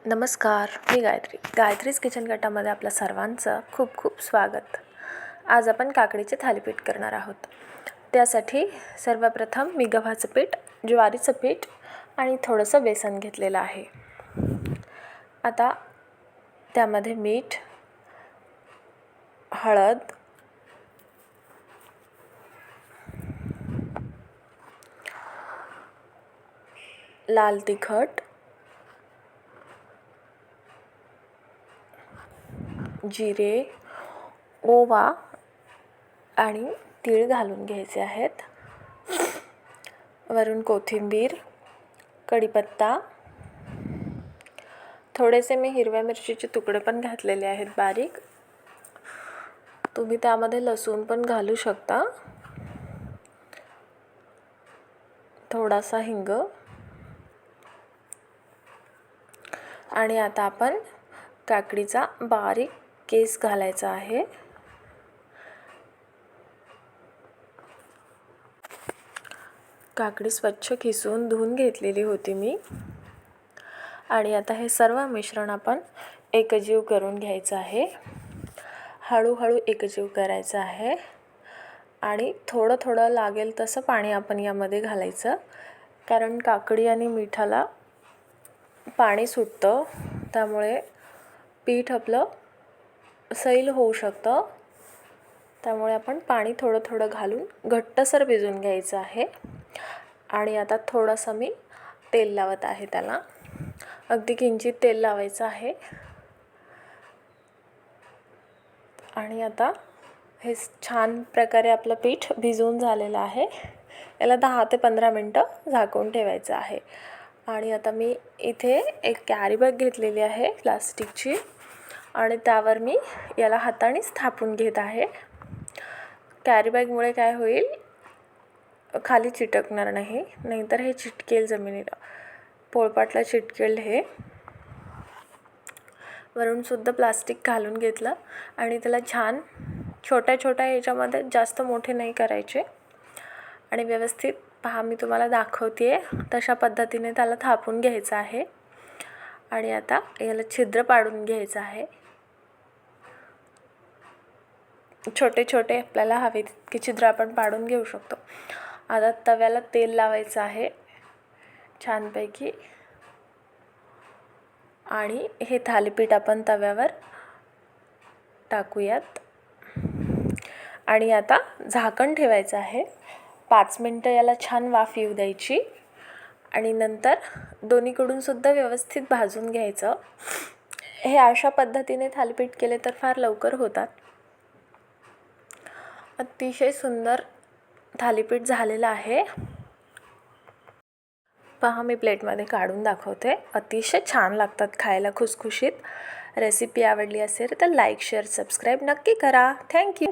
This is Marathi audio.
नमस्कार, मी गायत्रीज किचन कटामध्ये आपल्या सर्वांचं खूप खूप स्वागत. आज आपण काकडीचे थालीपीठ करणार आहोत. त्यासाठी सर्वप्रथम मी गव्हाचं पीठ, ज्वारीचं पीठ आणि थोडंसं बेसन घेतलेलं आहे. आता त्यामध्ये मीठ, हळद, लाल तिखट, जिरे, ओवा आणि तीळ घालून घ्यायचे आहेत. वरून कोथिंबीर, कढीपत्ता, थोडेसे मी हिरव्या मिरचीचे तुकडे पण घातलेले आहेत बारीक. तुम्ही त्यामध्ये लसूण पण घालू शकता. थोडासा हिंग. आणि आता आपण काकडीचा बारीक केस घालायचा आहे. काकडी स्वच्छ खिसून धुवून घेतलेली होती मी. आणि आता हे सर्व मिश्रण आपण एकजीव करून घ्यायचं आहे. हळूहळू एकजीव करायचं आहे आणि थोडं थोडं लागेल तसं पाणी आपण यामध्ये घालायचं, कारण काकडी आणि मिठाला पाणी सुटतं, त्यामुळे पीठ आपलं सैल होऊ शकतं. त्यामुळे आपण पाणी थोडं थोडं घालून घट्टसर भिजवून घ्यायचं आहे. आणि आता थोडंसं मी तेल लावत आहे. त्याला अगदी किंचित तेल लावायचं आहे. आणि आता हे छान प्रकारे आपलं पीठ भिजवून झालेलं आहे. याला 10 ते 15 मिनटं झाकून ठेवायचं आहे. आणि आता मी इथे एक कॅरी बॅग घेतलेली आहे प्लास्टिकची, आणि त्यावर मी याला हातानेच थापून घेत आहे. कॅरी बॅगमुळे काय होईल, खाली चिटकणार नाही, नाहीतर हे चिटकेल जमिनीला, पोळपाटला चिटकेल हे. वरून सुद्धा प्लास्टिक घालून घेतलं आणि त्याला छान छोट्या छोट्या याच्यामध्ये, जास्त मोठे नाही करायचे. आणि व्यवस्थित पहा, मी तुम्हाला दाखवते आहे तशा पद्धतीने त्याला थापून घ्यायचं आहे. आणि आता याला छिद्र पाडून घ्यायचं आहे. छोटे छोटे आपल्याला हवे तितके छिद्र आपण पाडून घेऊ शकतो. आता तव्याला तेल लावायचं आहे छानपैकी. आणि हे थालीपीठ आपण तव्यावर टाकूयात. आणि आता झाकण ठेवायचं आहे. 5 मिनटं याला छान वाफ येऊ द्यायची. आणि नंतर दोन्हीकडून सुद्धा व्यवस्थित भाजून घ्यायचं. हे अशा पद्धतीने थालीपीठ केले तर फार लवकर होतात. अतिशय सुंदर थालीपीठ झालेलं आहे. पहा, मी प्लेटमध्ये काढून दाखवते. अतिशय छान लागतात खायला, खुसखुशीत. रेसिपी आवडली असेल तर लाईक, शेअर, सबस्क्राईब नक्की करा. थँक्यू.